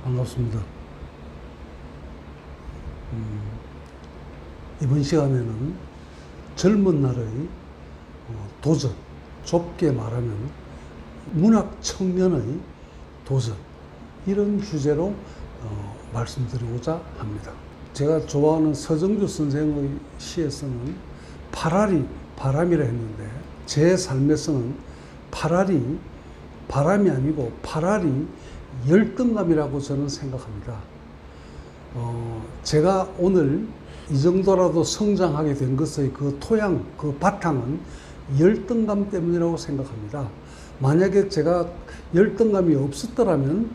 반갑습니다. 이번 시간에는 젊은 날의 도전, 좁게 말하면 문학 청년의 도전, 이런 주제로 말씀드리고자 합니다. 제가 좋아하는 서정주 선생의 시에서는 파랄이 바람이라 했는데, 제 삶에서는 파랄이 바람이 아니고 파랄이 열등감이라고 저는 생각합니다. 제가 오늘 이 정도라도 성장하게 된 것의 그 토양, 그 바탕은 열등감 때문이라고 생각합니다. 만약에 제가 열등감이 없었더라면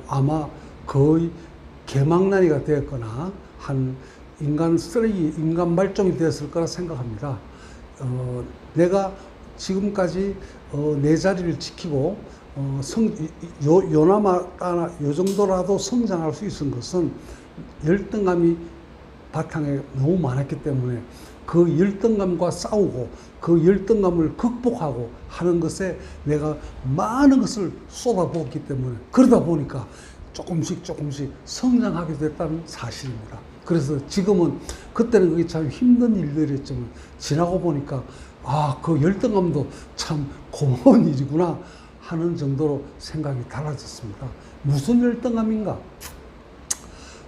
아마 거의 개망나니가 되었거나 한 인간 쓰레기, 인간 말종이 되었을 거라 생각합니다. 내가 지금까지 내 자리를 지키고 요 정도라도 성장할 수 있은 것은 열등감이 바탕에 너무 많았기 때문에, 그 열등감과 싸우고 그 열등감을 극복하고 하는 것에 내가 많은 것을 쏟아부었기 때문에, 그러다 보니까 조금씩 성장하게 됐다는 사실입니다. 그래서 지금은, 그때는 그게 참 힘든 일들이었지만 지나고 보니까 그 열등감도 참 고마운 일이구나 하는 정도로 생각이 달라졌습니다. 무슨 열등감인가?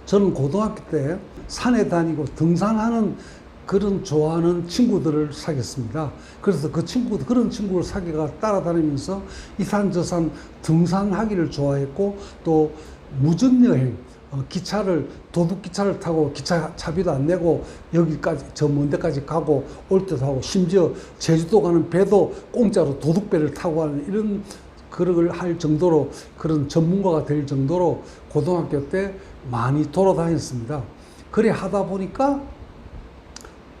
저는 고등학교 때 산에 다니고 등산하는 그런 좋아하는 친구들을 사귀었습니다. 그래서 그런 친구를 사귀가 따라다니면서 이 산 저 산 등산하기를 좋아했고, 또 무전여행, 도둑기차를 타고 기차 차비도 안 내고 여기까지, 저 먼 데까지 가고 올 때도 하고, 심지어 제주도 가는 배도 공짜로 도둑배를 타고 하는 이런 그걸 할 정도로, 그런 전문가가 될 정도로 고등학교 때 많이 돌아다녔습니다. 그래 하다 보니까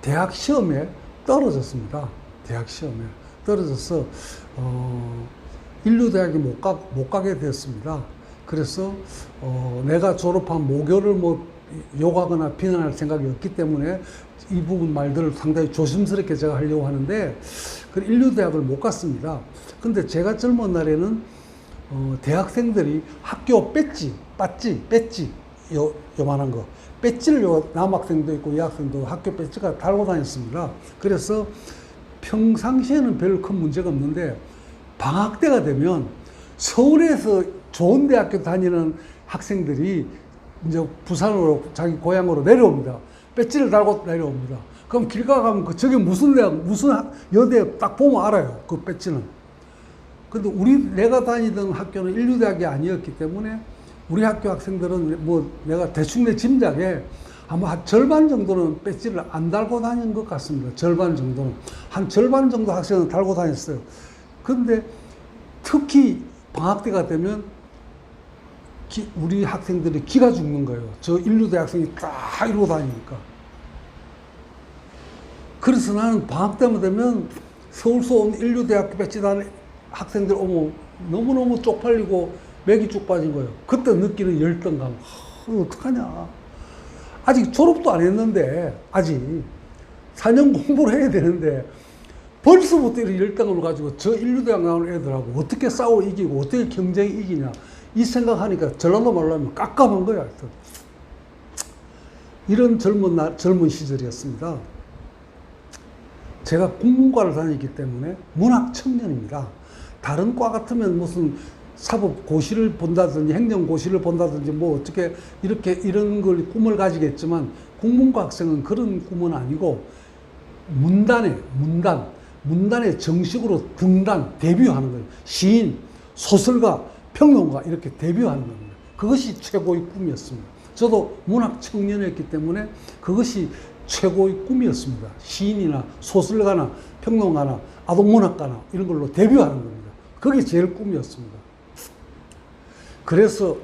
대학 시험에 떨어졌습니다. 대학 시험에 떨어져서 인류대학에 못 가게 됐습니다. 그래서 내가 졸업한 모교를 욕하거나 비난할 생각이 없기 때문에 이 부분 말들을 상당히 조심스럽게 제가 하려고 하는데, 그 인류대학을 못 갔습니다. 근데 제가 젊은 날에는 대학생들이 학교 배지, 요만한 거, 배지를 남학생도 있고 여학생도 학교 배지가 달고 다녔습니다. 그래서 평상시에는 별로 큰 문제가 없는데, 방학 때가 되면 서울에서 좋은 대학교 다니는 학생들이 이제 부산으로, 자기 고향으로 내려옵니다. 배지를 달고 내려옵니다. 그럼 길 가가면 저게 무슨 대학, 무슨 여대 딱 보면 알아요. 그 배지는. 근데 내가 다니던 학교는 인류대학이 아니었기 때문에 우리 학교 학생들은 내가 대충 내 짐작에 아마 한 절반 정도는 배지를 안 달고 다니는 것 같습니다. 절반 정도는. 한 절반 정도 학생은 달고 다녔어요. 근데 특히 방학 때가 되면 우리 학생들이 기가 죽는 거예요. 저 인류대 학생이 딱 이러고 다니니까. 그래서 나는 방학 때만 되면 서울서 온 인류대학교 배지 단 학생들 오면 너무너무 쪽팔리고 맥이 쭉 빠진 거예요. 그때 느끼는 열등감. 어떡하냐. 아직 졸업도 안 했는데, 아직 4년 공부를 해야 되는데 벌써부터 이런 열등감을 가지고 저 인류대학 나오는 애들하고 어떻게 싸워 이기고 어떻게 경쟁이 이기냐, 이 생각하니까 전라도 말로 하면 깝깝한 거야. 하여튼 이런 젊은 시절이었습니다. 제가 국문과를 다니기 때문에 문학 청년입니다. 다른 과 같으면 무슨 사법고시를 본다든지 행정고시를 본다든지 어떻게 이런 걸 꿈을 가지겠지만, 국문과 학생은 그런 꿈은 아니고 문단에 정식으로 데뷔하는 거예요. 시인, 소설가, 평론가 이렇게 데뷔하는 겁니다. 그것이 최고의 꿈이었습니다. 저도 문학 청년이었기 때문에 그것이 최고의 꿈이었습니다. 시인이나 소설가나 평론가나 아동문학가나 이런 걸로 데뷔하는 겁니다. 그게 제일 꿈이었습니다. 그래서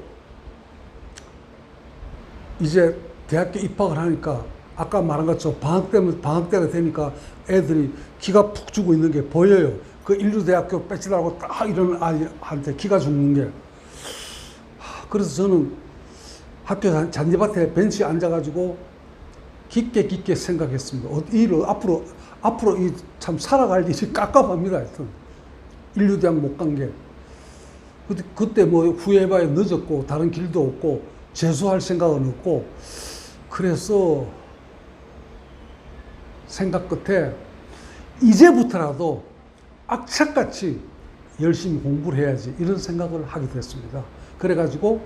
이제 대학교 입학을 하니까 아까 말한 것처럼 방학 때가 되니까 애들이 기가 푹 죽고 있는 게 보여요. 그 인류대학교 배지 달고 딱 이런 아이한테 기가 죽는 게. 그래서 저는 학교 잔디밭에 벤치에 앉아가지고 깊게 생각했습니다. 앞으로 이 참 살아갈 일이 깝깝합니다. 하여튼 인류대학 못 간 게. 그때 뭐 후회해봐야 늦었고 다른 길도 없고 재수할 생각은 없고 그래서 생각 끝에 이제부터라도 악착같이 열심히 공부를 해야지 이런 생각을 하게 됐습니다. 그래가지고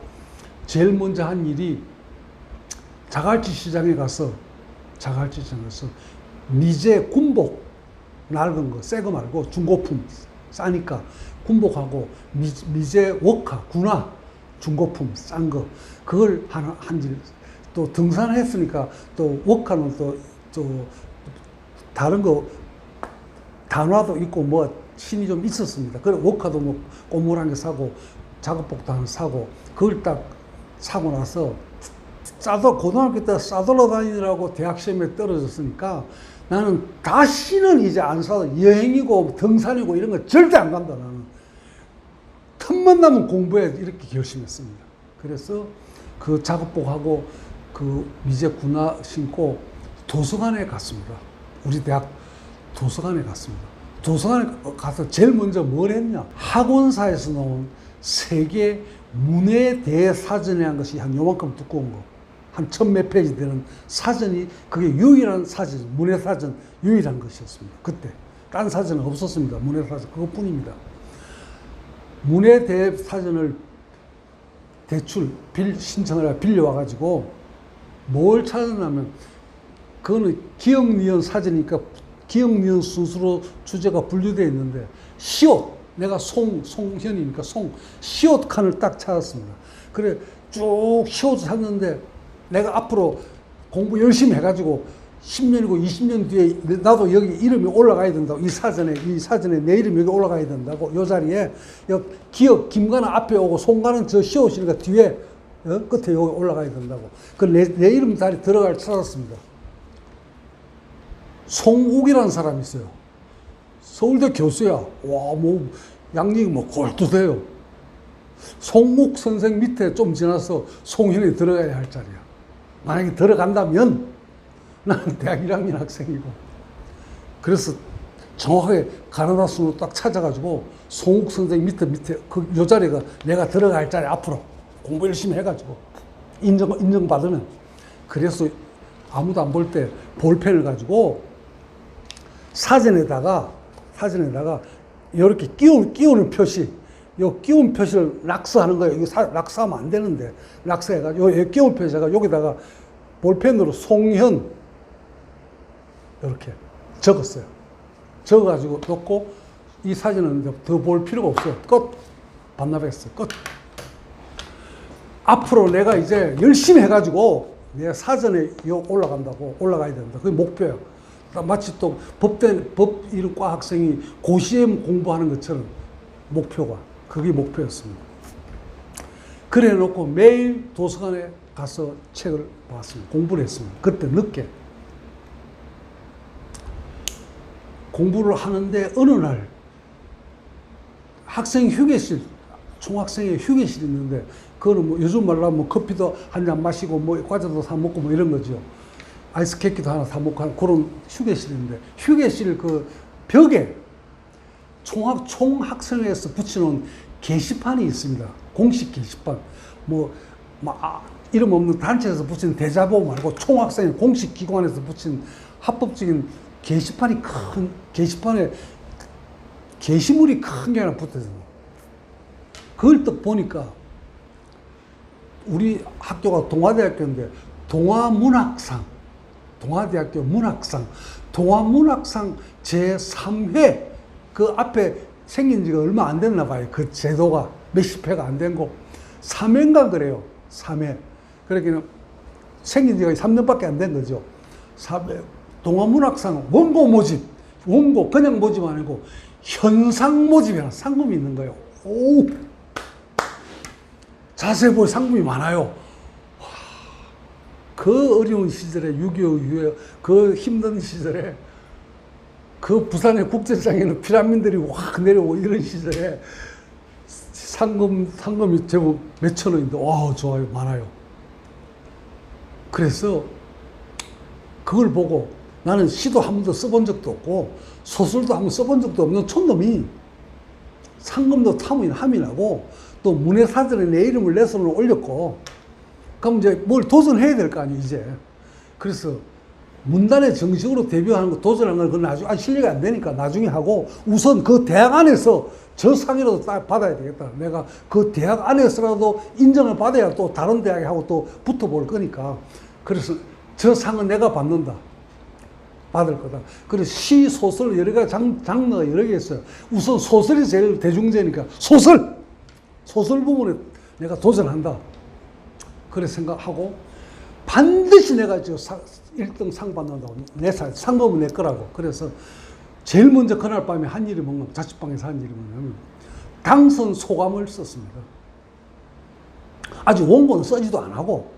제일 먼저 한 일이 자갈치 시장에 가서 미제 군복 낡은 거, 새 거 말고 중고품 싸니까 군복하고 미제 워카, 군화 중고품 싼 거 그걸 또 등산했으니까 또 워카는 또 다른 거 단화도 있고 뭐 신이 좀 있었습니다. 그래 워카도 뭐 꼬물한 게 사고 작업복도 하나 사고 그걸 딱 사고 나서 고등학교 때 싸돌아 다니느라고 대학 시험에 떨어졌으니까 나는 다시는 이제 안 사도 여행이고 등산이고 이런 거 절대 안 간다. 나는 틈만 나면 공부해 이렇게 결심했습니다. 그래서 그 작업복하고 그 미제 군화 신고 도서관에 갔습니다. 우리 대학 도서관에 갔습니다. 도서관에 가서 제일 먼저 뭘 했냐? 학원사에서 나온 세계 문해 대사전이라는 것이 한 요만큼 두꺼운 거. 한 1000몇 페이지 되는 사전이 그게 유일한 사전, 문해사전 유일한 것이었습니다. 그때. 딴 사전은 없었습니다. 문해사전 그것뿐입니다. 문해대사전을 신청을 해 빌려와가지고 뭘 찾았냐면 그거는 기억니은 사전이니까 기억니은 순수로 주제가 분류되어 있는데 시옷, 내가 송현이니까 시옷 칸을 딱 찾았습니다. 그래 쭉 시옷을 찾는데 내가 앞으로 공부 열심히 해가지고 10년이고 20년 뒤에 나도 여기 이름이 올라가야 된다고. 이 사전에 내 이름이 여기 올라가야 된다고. 요 자리에 기억 김가는 앞에 오고 송가는 저 시옷이니까 뒤에 끝에 여기 올라가야 된다고. 그 내 이름 자리 들어갈 찾았습니다. 송욱이라는 사람이 있어요. 서울대 교수야. 와, 뭐 양력이 뭐 골도 돼요. 송욱 선생 밑에 좀 지나서 송현이 들어가야 할 자리야. 만약에 들어간다면 나는 대학 1학년 학생이고. 그래서 정확하게 가나다 순으로 딱 찾아가지고 송욱 선생 밑에 요 자리가 내가 들어갈 자리 앞으로 공부 열심히 해가지고 인정받으면. 그래서 아무도 안 볼 때 볼펜을 가지고 사전에다가 이렇게 끼우는 표시, 요 끼운 표시를 락스하는 거예요. 이거 락스하면 안 되는데 락스해가지고 요 끼운 표시가 여기다가 볼펜으로 송현 이렇게 적었어요. 적어가지고 놓고 이 사진은 더 볼 필요가 없어요. 끝. 반납했어요. 끝. 앞으로 내가 이제 열심히 해가지고 내 사전에 올라가야 된다. 그게 목표야. 마치 또 법 이과 학생이 고시험 공부하는 것처럼 그게 목표였습니다. 그래 놓고 매일 도서관에 가서 책을 봤습니다. 공부를 했습니다. 그때 늦게. 공부를 하는데 어느 날 학생 휴게실, 총학생의 휴게실이 있는데 그거는 뭐 요즘 말로 하면 커피도 한 잔 마시고 뭐 과자도 사 먹고 뭐 이런 거죠. 아이스 케이크도 하나 사 먹고 하는 그런 휴게실인데 휴게실 그 벽에 총학생회에서 붙여놓은 게시판이 있습니다. 공식 게시판. 이름 없는 단체에서 붙인 대자보 말고 총학생회 공식 기관에서 붙인 합법적인 게시판이 큰 게시판에 게시물이 큰 게 하나 붙어있어요. 그걸 또 보니까 우리 학교가 동아대학교인데 동아대학교 문학상 제3회 그 앞에 생긴 지가 얼마 안 됐나 봐요. 그 제도가 몇십 회가 안 된 거 3회인가 그래요. 3회. 그러니까 생긴 지가 3년밖에 안 된 거죠. 3회 동아문학상 원고 그냥 모집 아니고 현상 모집이라는 상금이 있는 거예요. 오, 자세히 볼 상금이 많아요. 그 어려운 시절에 6.25 이후에 그 힘든 시절에 그 부산의 국제장에는 피라민들이 확 내려오고 이런 시절에 상금이 제법 몇천 원인데 와 좋아요 많아요. 그래서 그걸 보고 나는 시도 한 번도 써본 적도 없고 소설도 한 번 써본 적도 없는 촌놈이 상금도 탐이 나고 또 문예사전에 내 이름을 내 손으로 올렸고, 그럼 이제 뭘 도전해야 될 거 아니에요, 이제. 그래서 문단에 정식으로 데뷔하는 거 도전하는 건 그건 나중에 실력이 안 되니까 나중에 하고, 우선 그 대학 안에서 저 상이라도 받아야 되겠다. 내가 그 대학 안에서라도 인정을 받아야 또 다른 대학에 하고 또 붙어볼 거니까. 그래서 저 상은 내가 받는다. 받을 거다. 그래서 시, 소설 여러 가지 장르가 여러 개 있어요. 우선 소설이 제일 대중제니까 소설 부분에 내가 도전한다. 그래 생각하고 반드시 내가 저 1등 상 받는다고. 내 상금은 내 거라고. 그래서 제일 먼저 그날 밤에 한 일이 뭔가 자취방에서 한 일이 뭐냐면 당선 소감을 썼습니다. 아직 원고는 쓰지도 안 하고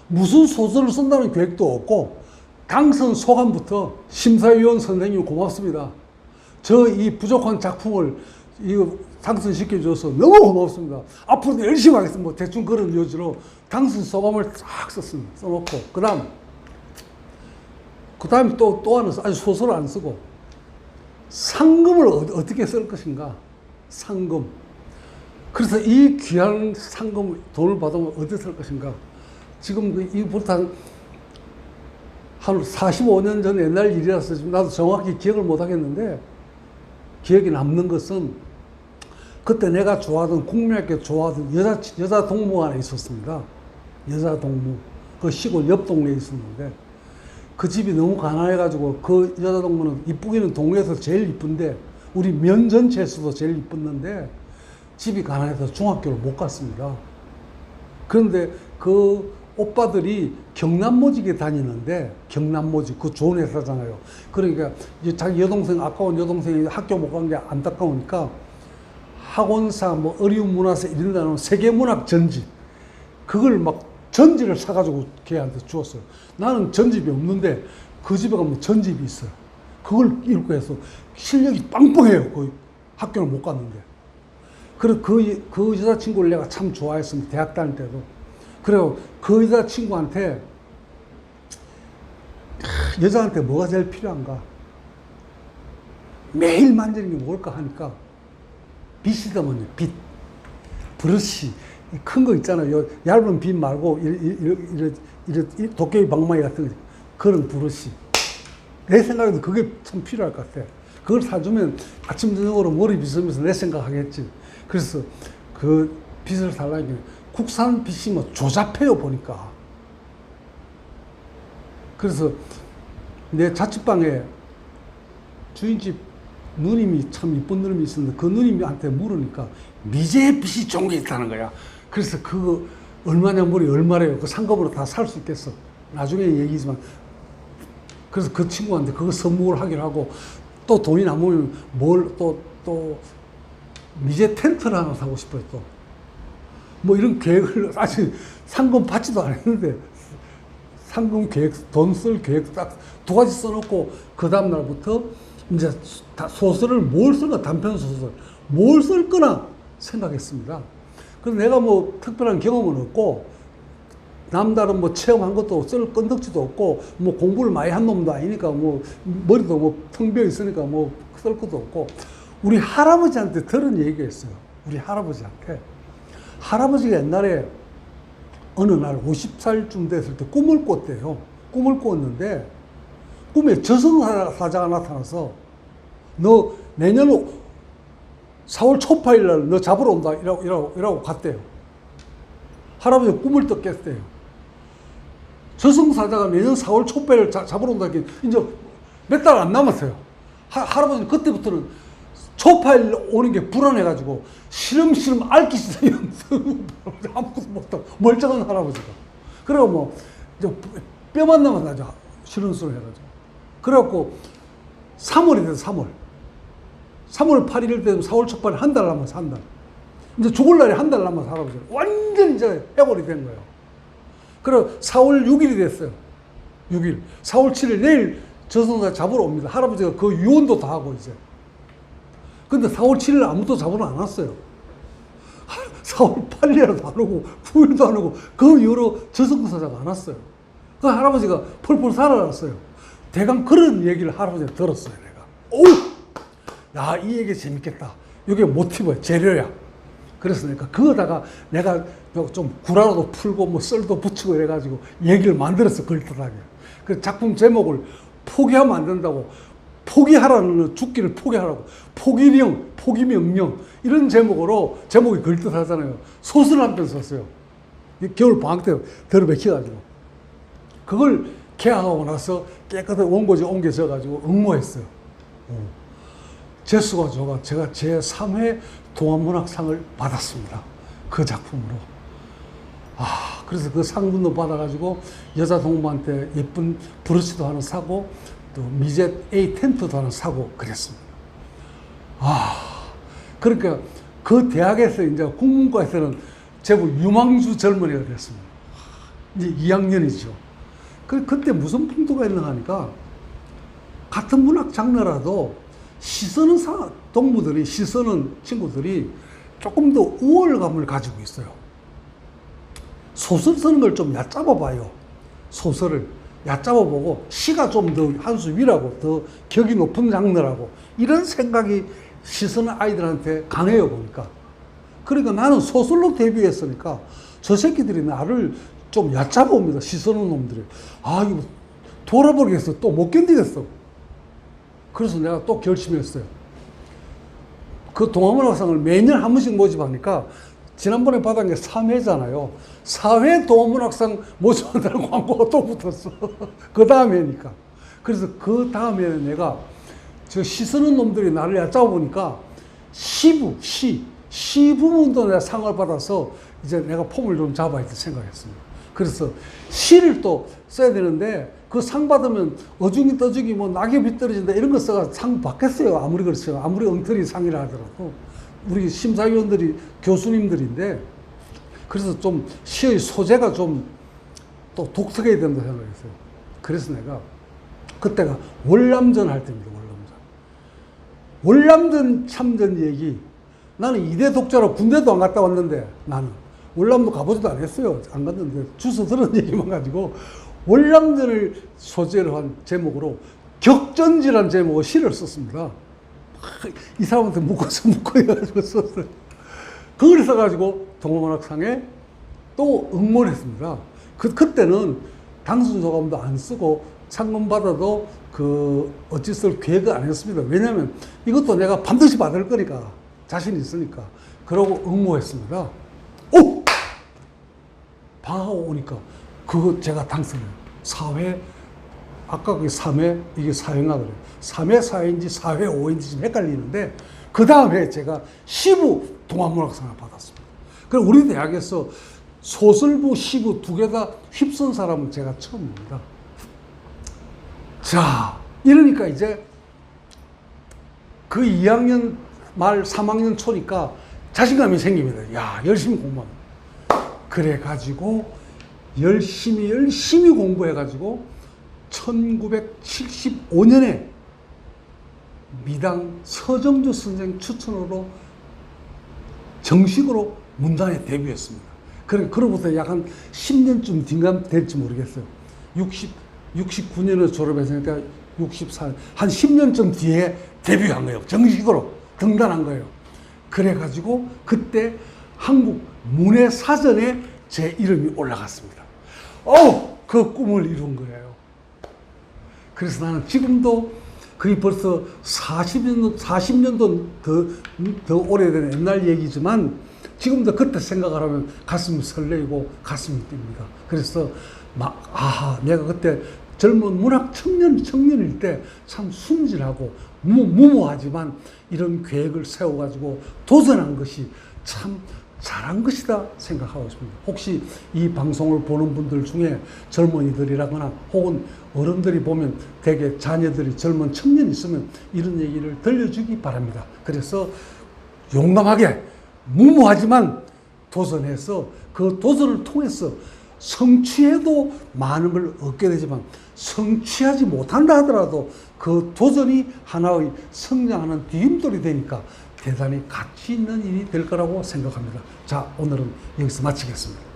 무슨 소설을 쓴다는 계획도 없고 당선 소감부터 심사위원 선생님 고맙습니다. 저 이 부족한 작품을 이거 당선시켜줘서 너무 고맙습니다. 앞으로도 열심히 하겠습니다. 뭐 대충 그런 요지로 당선 소감을 쫙 썼습니다. 써놓고 그 다음에 또 하나 아주 소설을 안 쓰고 상금을 어떻게 쓸 것인가. 상금. 그래서 이 귀한 상금 돈을 받으면 어떻게 쓸 것인가. 지금 이부터 한 45년 전 옛날 일이라서 지금 나도 정확히 기억을 못 하겠는데 기억에 남는 것은 그때 내가 좋아하던 국민학교 좋아하던 여자 동무가 하나 있었습니다. 여자 동무. 그 시골 옆 동네에 있었는데 그 집이 너무 가난해가지고 그 여자 동무는 이쁘기는 동네에서 제일 이쁜데 우리 면 전체에서도 제일 이뻤는데 집이 가난해서 중학교를 못 갔습니다. 그런데 그 오빠들이 경남모직에 다니는데 경남모직 그 좋은 회사잖아요. 그러니까 이제 자기 여동생 아까운 여동생이 학교 못 간 게 안타까우니까 학원사 뭐 어리운문화사 이런 데는 세계문학 전집 그걸 막 전집을 사가지고 걔한테 주었어요. 나는 전집이 없는데 그 집에 가면 전집이 있어요. 그걸 읽고 해서 실력이 빵빵해요. 그 학교를 못 갔는데. 그래서 그 여자친구를 내가 참 좋아했습니다. 대학 다닐 때도. 그리고 그 여자친구한테 여자한테 뭐가 제일 필요한가? 매일 만지는 게 뭘까 하니까 빗이더만요. 빗. 브러쉬. 큰 거 있잖아요. 얇은 빗 말고 이런 도깨비 방망이 같은 거. 그런 브러쉬. 내 생각에도 그게 참 필요할 것 같아. 그걸 사주면 아침 저녁으로 머리 빗으면서 내 생각하겠지. 그래서 그 빗을 살라니까 국산 빗이 뭐 조잡해요 보니까. 그래서 내 자취방에 주인집 누님이 참 이쁜 누님이 있었는데 그 누님한테 물으니까 미제 빗이 좋은 게 있다는 거야. 그래서 그거 얼마냐 머리 얼마래요. 그 상금으로 다 살 수 있겠어. 나중에 얘기지만. 그래서 그 친구한테 그거 선물을 하기로 하고 또 돈이 남으면 뭘 또 미제 텐트를 하나 사고 싶어요 또. 뭐 이런 계획을 아직 상금 받지도 않았는데 상금 계획, 돈 쓸 계획 딱 두 가지 써놓고 그 다음 날부터 이제 소설을 뭘 쓸까 단편 소설 뭘 쓸 거나 생각했습니다. 그래서 내가 뭐 특별한 경험은 없고 남다른 뭐 체험한 것도 쓸 건덕지도 없고 뭐 공부를 많이 한 놈도 아니니까 뭐 머리도 뭐 텅 비어 있으니까 뭐 쓸 것도 없고 우리 할아버지한테 들은 얘기가 있어요. 우리 할아버지한테. 할아버지가 옛날에 어느 날 50살쯤 됐을 때 꿈을 꿨대요. 꿈을 꿨는데 꿈에 저승사자가 나타나서 너 내년 4월 초파일 날 너 잡으러 온다 이라고 갔대요. 할아버지가 꿈을 또 깼대요. 저승사자가 내년 4월 초파일 잡으러 온다 이제 몇 달 안 남았어요. 할아버지는 그때부터는 초파일 오는 게 불안해가지고 시름시름 앓기시더니 아무것도 못하고 멀쩡한 할아버지가. 그리고 뭐 뼈만 남았나죠. 시름시름 해가지고. 그래갖고 3월이 돼서 3월 8일 되면 4월 초파일 한 달 남아서 한 달. 이제 죽을 날이 한 달 남아서 할아버지가 완전 이제 해골이 된 거예요. 그리고 4월 6일이 됐어요. 6일. 4월 7일 내일 저승사자 잡으러 옵니다. 할아버지가 그 유언도 다 하고 이제. 근데 4월 7일 아무도 잡으러 안 왔어요. 4월 8일에도 안 오고 9일도 안 오고 그 이후로 저승사자가 안 왔어요. 그 할아버지가 펄펄 살아났어요. 대강 그런 얘기를 할아버지가 들었어요. 내가. 오! 야, 이 얘기 재밌겠다. 이게 모티브야. 재료야. 그래서 그거다가 내가 좀 구라로도 풀고 뭐 썰도 붙이고 이래가지고 얘기를 만들어서 걸더라고요. 그 작품 제목을 포기하면 안 된다고, 포기하라는 죽기를 포기하라고, 포기령, 포기명령 이런 제목으로 제목이 걸듯하잖아요. 소설 한 편 썼어요. 겨울 방학 때 들어박혀가지고 그걸 개항하고 나서 깨끗하게 원고지 옮겨져가지고 응모했어요. 재수가 좋아 제가 제3회 동아문학상을 받았습니다. 그 작품으로. 그래서 그 상분도 받아가지고 여자 동무한테 예쁜 브러쉬도 하나 사고 또 미제 A 텐트도 하나 사고 그랬습니다. 그러니까 그 대학에서 이제 국문과에서는 제법 유망주 젊은이가 됐습니다. 이제 2학년이죠. 그때 무슨 풍토가 있나 하니까 같은 문학 장르라도 시선은 동무들이, 시선은 친구들이 조금 더 우월감을 가지고 있어요. 소설 쓰는 걸 좀 얕잡아봐요. 소설을 얕잡아보고 시가 좀 더 한 수 위라고, 더 격이 높은 장르라고 이런 생각이 시선은 아이들한테 강해요 보니까. 그러니까 나는 소설로 데뷔했으니까 저 새끼들이 나를 좀 얕잡아옵니다. 시선은 놈들이. 이거 돌아버리겠어. 또 못 견디겠어. 그래서 내가 또 결심했어요. 그 동아문학상을 매년 한 번씩 모집하니까 지난번에 받은 게 3회잖아요. 4회 동아문학상 모집한다는 광고가 또 붙었어. 그 다음 해니까. 그래서 그 다음 해에 내가 저 시쓰는 놈들이 나를 얕잡아보니까 시 부문도 내가 상을 받아서 이제 내가 폼을 좀 잡아야 될 생각했습니다. 그래서 시를 또 써야 되는데 그 상 받으면 어중이 떠중이 뭐 낙엽이 떨어진다 이런 거 써가 상 받겠어요. 아무리 그렇죠. 아무리 엉터리 상이라 하더라도. 우리 심사위원들이 교수님들인데 그래서 좀 시의 소재가 좀 또 독특해야 된다 생각했어요. 그래서 내가 그때가 월남전 할 때입니다. 월남전 참전 얘기. 나는 이대 독자로 군대도 안 갔다 왔는데 나는 월남도 가보지도 않았어요. 안 갔는데 주워 들은 얘기만 가지고 월남전을 소재로 한 제목으로 격전지라는 제목으로 시를 썼습니다. 이 사람한테 묶어서 해가지고 썼어요. 그걸 써가지고 동아문학상에 또 응모를 했습니다. 그때는 당선 소감도 안 쓰고 상금 받아도 어찌 쓸 계획을 안 했습니다. 왜냐면 이것도 내가 반드시 받을 거니까 자신이 있으니까. 그러고 응모했습니다. 오! 방하고 오니까 그거 제가 당선해요. 4회, 아까 그게 3회, 이게 4회인가 그래요. 3회, 4회인지 4회, 5회인지 좀 헷갈리는데 그 다음에 제가 시부 동아문학상을 받았습니다. 그럼 우리 대학에서 소설부, 시부 두 개 다 휩쓴 사람은 제가 처음입니다. 자, 이러니까 이제 그 2학년 말 3학년 초니까 자신감이 생깁니다. 야, 열심히 공부하면. 그래가지고 열심히 공부해가지고 1975년에 미당 서정주 선생 추천으로 정식으로 문단에 데뷔했습니다. 그로부터 약 한 10년쯤 뒤가 될지 모르겠어요. 69년에 졸업했으니까 64년, 한 10년쯤 뒤에 데뷔한 거예요. 정식으로 등단한 거예요. 그래가지고 그때 한국 문해사전에 제 이름이 올라갔습니다. 그 꿈을 이룬 거예요. 그래서 나는 지금도 거의 벌써 40년도 더 오래된 옛날 얘기지만 지금도 그때 생각을 하면 가슴이 설레고 가슴이 뜁니다. 그래서 내가 그때 젊은 문학 청년일 때 참 순진하고 무모하지만 이런 계획을 세워가지고 도전한 것이 참 잘한 것이다 생각하고 있습니다. 혹시 이 방송을 보는 분들 중에 젊은이들이라거나 혹은 어른들이 보면 대개 자녀들이 젊은 청년이 있으면 이런 얘기를 들려주기 바랍니다. 그래서 용감하게 무모하지만 도전해서 그 도전을 통해서 성취해도 많은 걸 얻게 되지만 성취하지 못한다 하더라도 그 도전이 하나의 성장하는 뒤임돌이 되니까 대단히 가치 있는 일이 될 거라고 생각합니다. 자, 오늘은 여기서 마치겠습니다.